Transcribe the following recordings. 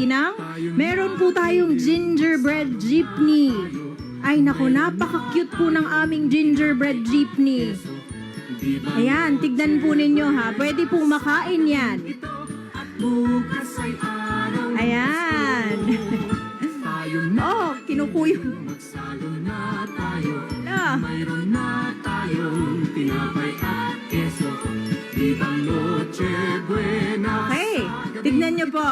Ginang. Meron po tayong gingerbread jeepney. Ay naku, napaka-cute po ng aming gingerbread jeepney. Ayan, tignan po ninyo ha. Pwede pong makain yan. Ayan. Oh, kinukuyo. Ah. Mayroon na tayong tinapay at keso. Viva Noche Buena. Okay, tignan nyo po.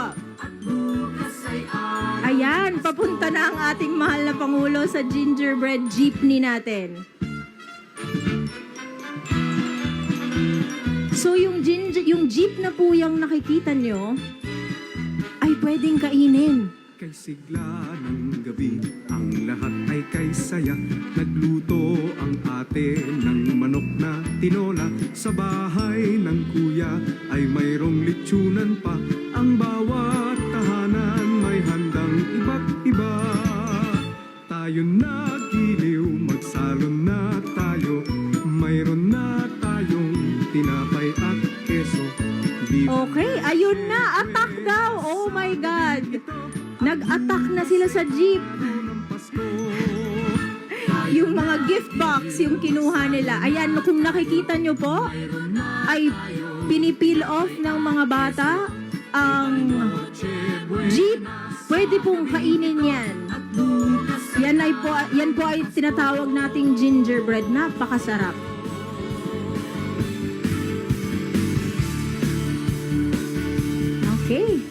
Ayan, papunta na ang ating mahal na Pangulo sa gingerbread jeepney natin. So yung jeep na po yung nakikita nyo ay pwedeng kainin. Kay sigla ng gabi, ang lahat ay kay saya. Nagluto ang ate ng manok na tinola. Sa bahay ng kuya ay mayroong litsunan pa. Ang bawat tahanan may handang iba't iba. Tayo nagiliw, magsalon na tayo. Mayroon na tayong tinapay at keso. Okay, ayun na, attack daw. Oh my God. Nag-attack na sila sa jeep. Yung mga gift box, yung kinuha nila. Ayan, kung nakikita nyo po, ay pinipeel off ng mga bata ang jeep. Pwede pong kainin yan. Yan po ay tinatawag nating gingerbread. Napakasarap. Okay.